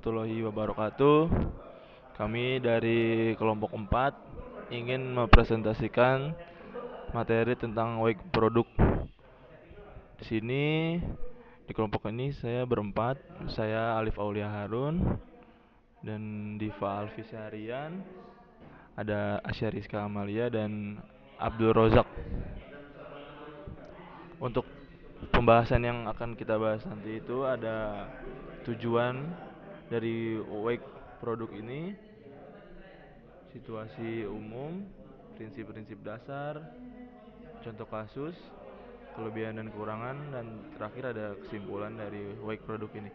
Warahmatullahi wabarakatuh. Kami dari kelompok 4 ingin mempresentasikan materi tentang wake produk. Di sini di kelompok ini saya berempat. Saya Alif Aulia Harun dan Diva Alfi Syahrian, ada Asya Rizka Amalia dan Abdul Rozak. Untuk pembahasan yang akan kita bahas nanti itu ada tujuan dari wake produk ini, situasi umum, prinsip-prinsip dasar, contoh kasus, kelebihan dan kekurangan, dan terakhir ada kesimpulan dari wake produk ini.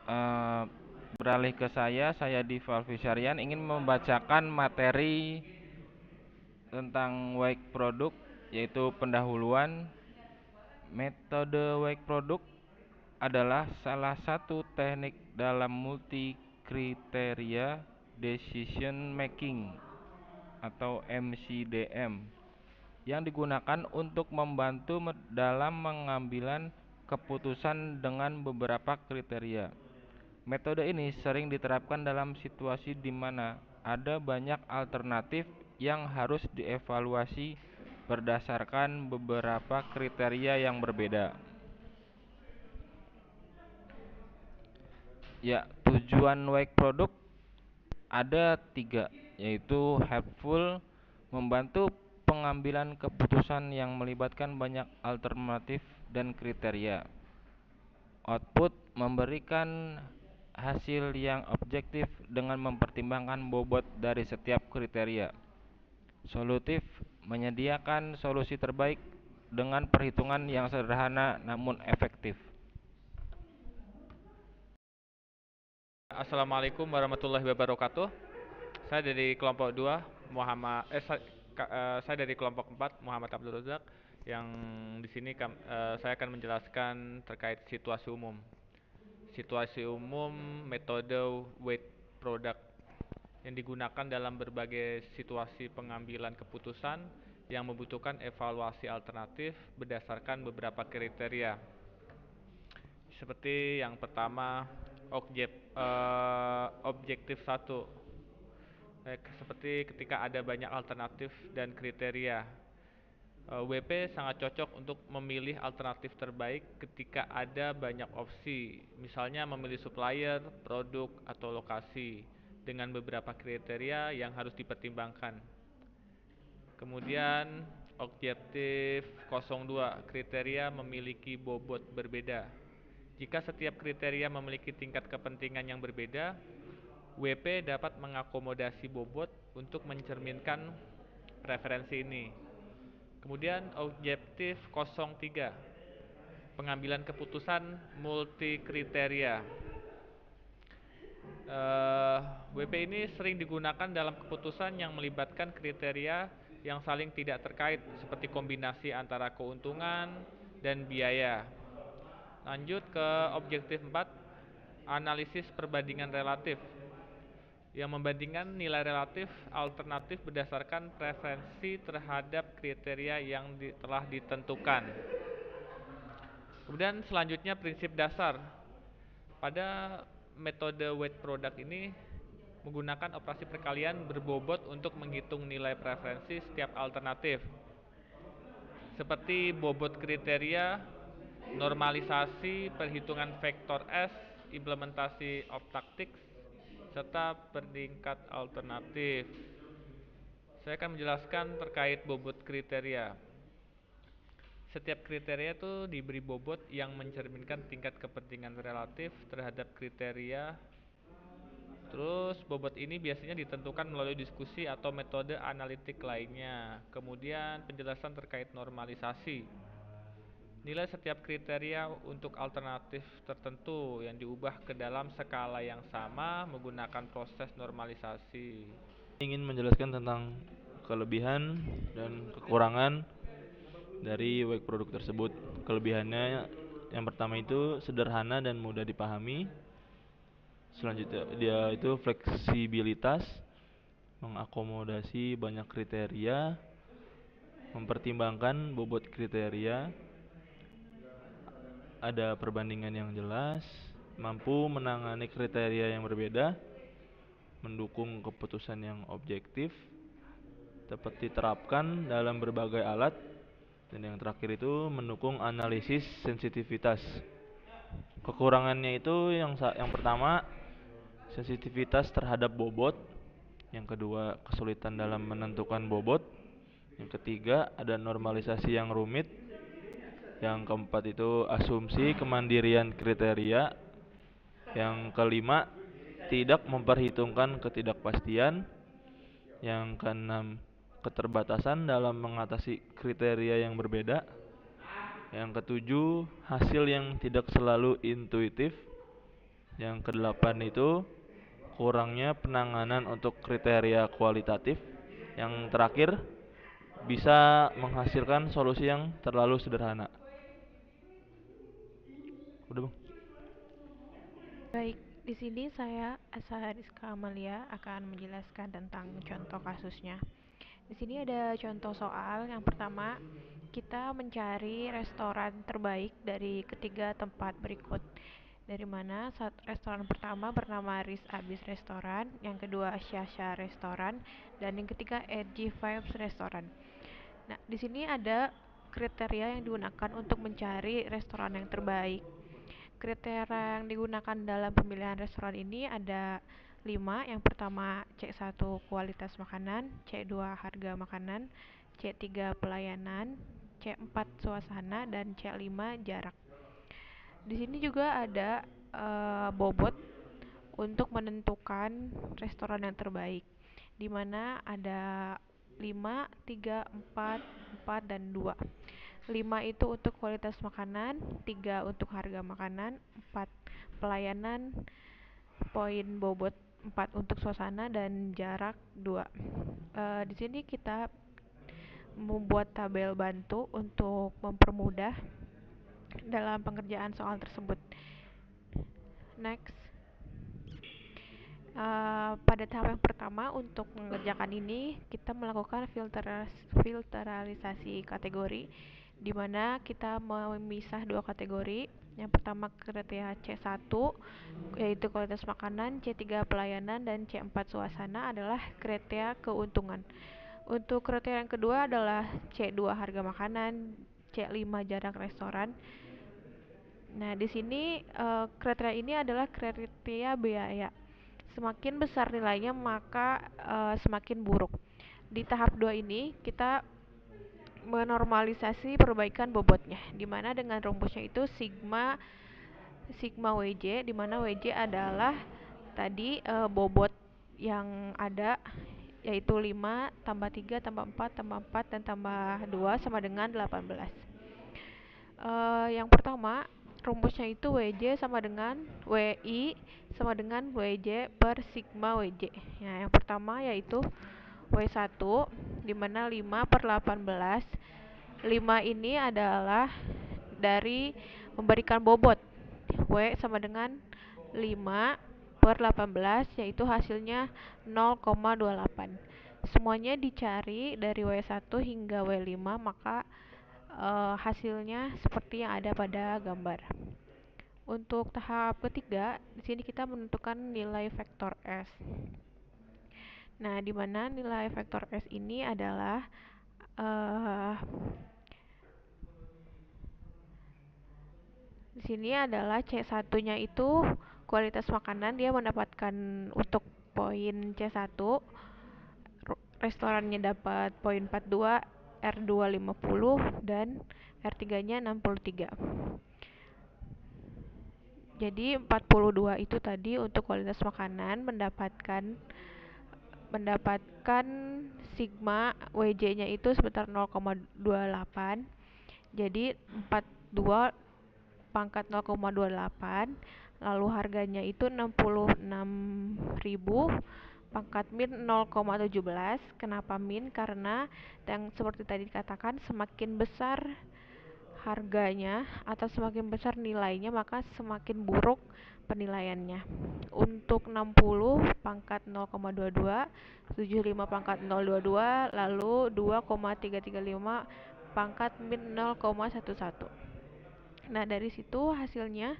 Eh, Beralih ke saya Diva Alfisyarian ingin membacakan materi tentang wake produk, yaitu pendahuluan. Metode wake produk adalah salah satu teknik dalam multi kriteria decision making atau MCDM yang digunakan untuk membantu dalam mengambilan keputusan dengan beberapa kriteria. Metode ini sering diterapkan dalam situasi di mana ada banyak alternatif yang harus dievaluasi berdasarkan beberapa kriteria yang berbeda. Ya, tujuan wake product ada tiga, yaitu helpful, membantu pengambilan keputusan yang melibatkan banyak alternatif dan kriteria. Output, memberikan hasil yang objektif dengan mempertimbangkan bobot dari setiap kriteria. Solutif, menyediakan solusi terbaik dengan perhitungan yang sederhana namun efektif. Assalamualaikum warahmatullahi wabarakatuh. Saya dari kelompok 2 Muhammad saya dari kelompok 4 Muhammad Abdul Razak yang di sini saya akan menjelaskan terkait situasi umum. Situasi umum metode weight product yang digunakan dalam berbagai situasi pengambilan keputusan yang membutuhkan evaluasi alternatif berdasarkan beberapa kriteria. Seperti yang pertama, objektif satu. Seperti ketika ada banyak alternatif dan kriteria, WP sangat cocok untuk memilih alternatif terbaik ketika ada banyak opsi, misalnya memilih supplier, produk, atau lokasi dengan beberapa kriteria yang harus dipertimbangkan. Kemudian objektif 02, kriteria memiliki bobot berbeda. Jika setiap kriteria memiliki tingkat kepentingan yang berbeda, WP dapat mengakomodasi bobot untuk mencerminkan preferensi ini. Kemudian objektif 03, pengambilan keputusan multi kriteria. WP ini sering digunakan dalam keputusan yang melibatkan kriteria yang saling tidak terkait, seperti kombinasi antara keuntungan dan biaya. Lanjut ke objektif 4, analisis perbandingan relatif, yang membandingkan nilai relatif alternatif berdasarkan preferensi terhadap kriteria yang telah ditentukan. Kemudian selanjutnya prinsip dasar. Pada metode weight product ini menggunakan operasi perkalian berbobot untuk menghitung nilai preferensi setiap alternatif, seperti bobot kriteria, normalisasi, perhitungan vektor S, implementasi of tactics, serta peringkat alternatif. Saya akan menjelaskan terkait bobot kriteria. Setiap kriteria itu diberi bobot yang mencerminkan tingkat kepentingan relatif terhadap kriteria. Terus bobot ini biasanya ditentukan melalui diskusi atau metode analitik lainnya. Kemudian penjelasan terkait normalisasi. Nilai setiap kriteria untuk alternatif tertentu yang diubah ke dalam skala yang sama menggunakan proses normalisasi. Ingin menjelaskan tentang kelebihan dan kekurangan dari wake produk tersebut. Kelebihannya yang pertama itu sederhana dan mudah dipahami. Selanjutnya dia itu fleksibilitas, mengakomodasi banyak kriteria, mempertimbangkan bobot kriteria, ada perbandingan yang jelas, mampu menangani kriteria yang berbeda, mendukung keputusan yang objektif, dapat diterapkan dalam berbagai alat, dan yang terakhir itu mendukung analisis sensitivitas. Kekurangannya itu yang pertama, sensitivitas terhadap bobot. Yang kedua, kesulitan dalam menentukan bobot. Yang ketiga, ada normalisasi yang rumit. Yang keempat itu asumsi kemandirian kriteria. Yang kelima, tidak memperhitungkan ketidakpastian. Yang keenam, keterbatasan dalam mengatasi kriteria yang berbeda. Yang ketujuh, hasil yang tidak selalu intuitif. Yang kedelapan itu kurangnya penanganan untuk kriteria kualitatif. Yang terakhir, bisa menghasilkan solusi yang terlalu sederhana. Udah, Bang. Baik, di sini saya Asa Rizka Amalia akan menjelaskan tentang contoh kasusnya. Di sini ada contoh soal. Yang pertama, kita mencari restoran terbaik dari ketiga tempat berikut. Dari mana restoran pertama bernama Riz Abis Restoran, yang kedua Shasha Restoran, dan yang ketiga Edgy Vibes Restoran. Nah, di sini ada kriteria yang digunakan untuk mencari restoran yang terbaik. Kriteria yang digunakan dalam pemilihan restoran ini ada 5. Yang pertama C1 kualitas makanan, C2 harga makanan, C3 pelayanan, C4 suasana, dan C5 jarak. Di sini juga ada bobot untuk menentukan restoran yang terbaik, di mana ada 5, 3, 4, 4, dan 2. 5 itu untuk kualitas makanan, 3 untuk harga makanan, 4 pelayanan, poin bobot 4 untuk suasana, dan jarak 2. Di sini kita membuat tabel bantu untuk mempermudah dalam pengerjaan soal tersebut. Next. Pada tahap yang pertama untuk mengerjakan ini kita melakukan filteralisasi kategori, di mana kita memisah 2 kategori. Yang pertama kriteria C1 yaitu kualitas makanan, C3 pelayanan, dan C4 suasana adalah kriteria keuntungan. Untuk kriteria yang kedua adalah C2 harga makanan, C5 jarak restoran. Nah, di sini kriteria ini adalah kriteria biaya. Semakin besar nilainya maka semakin buruk. Di tahap 2 ini kita menormalisasi perbaikan bobotnya, di mana dengan rumusnya itu sigma WJ, di mana WJ adalah tadi bobot yang ada, yaitu 5 tambah 3 tambah 4 tambah 4 dan tambah 2 sama dengan 18. Yang pertama rumusnya itu WJ sama dengan WI sama dengan WJ per sigma WJ. Nah, yang pertama yaitu W1, di mana 5 per 18. 5 ini adalah dari memberikan bobot. W sama dengan 5 per 18, yaitu hasilnya 0,28. Semuanya dicari dari W1 hingga W5, maka hasilnya seperti yang ada pada gambar. Untuk tahap ketiga, di sini kita menentukan nilai vektor S. Nah, di mana nilai vektor S ini adalah di sini adalah C1-nya itu kualitas makanan, dia mendapatkan untuk poin C1, restorannya dapat poin 42, R2 50, dan R3-nya 63. Jadi 42 itu tadi untuk kualitas makanan mendapatkan sigma WJ-nya itu sebesar 0,28. Jadi 42 pangkat 0,28, lalu harganya itu 66.000, pangkat min 0,17. Kenapa min? Karena yang seperti tadi dikatakan, semakin besar harganya atau semakin besar nilainya maka semakin buruk penilaiannya. Untuk 60 pangkat 0,22, 75 pangkat 0,22, lalu 2,335 pangkat min 0,11. Nah, dari situ hasilnya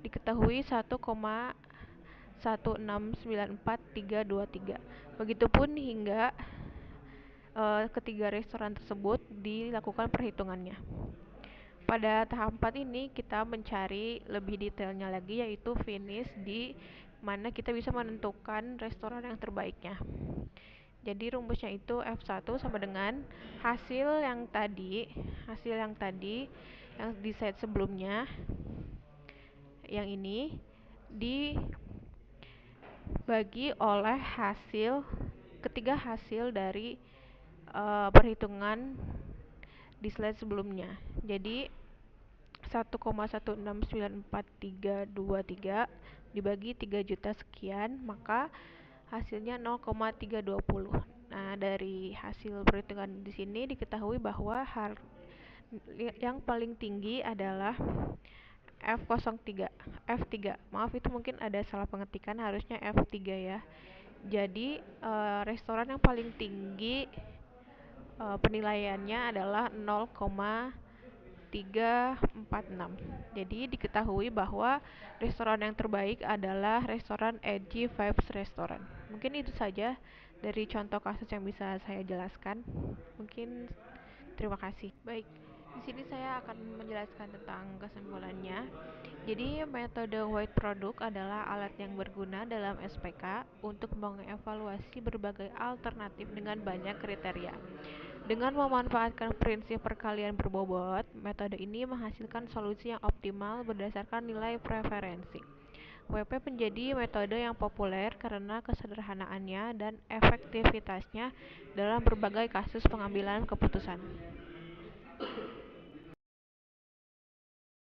diketahui 1,1694323. Begitupun hingga ketiga restoran tersebut dilakukan perhitungannya. Pada tahap 4 ini kita mencari lebih detailnya lagi, yaitu finish, di mana kita bisa menentukan restoran yang terbaiknya. Jadi rumusnya itu F1 sama dengan hasil yang tadi yang di slide sebelumnya, yang ini dibagi oleh ketiga hasil dari perhitungan di slide sebelumnya. Jadi 1,1694323 dibagi 3 juta sekian, maka hasilnya 0,320. Nah, dari hasil perhitungan di sini diketahui bahwa yang paling tinggi adalah F3. Maaf, itu mungkin ada salah pengetikan, harusnya F3 ya. Jadi restoran yang paling tinggi penilaiannya adalah 0,346. Jadi diketahui bahwa restoran yang terbaik adalah restoran Edgy Vibes Restaurant. Mungkin itu saja dari contoh kasus yang bisa saya jelaskan. Mungkin terima kasih. Baik, di sini saya akan menjelaskan tentang kesimpulannya. Jadi metode white product adalah alat yang berguna dalam SPK untuk mengevaluasi berbagai alternatif dengan banyak kriteria. Dengan memanfaatkan prinsip perkalian berbobot, metode ini menghasilkan solusi yang optimal berdasarkan nilai preferensi. WP menjadi metode yang populer karena kesederhanaannya dan efektivitasnya dalam berbagai kasus pengambilan keputusan.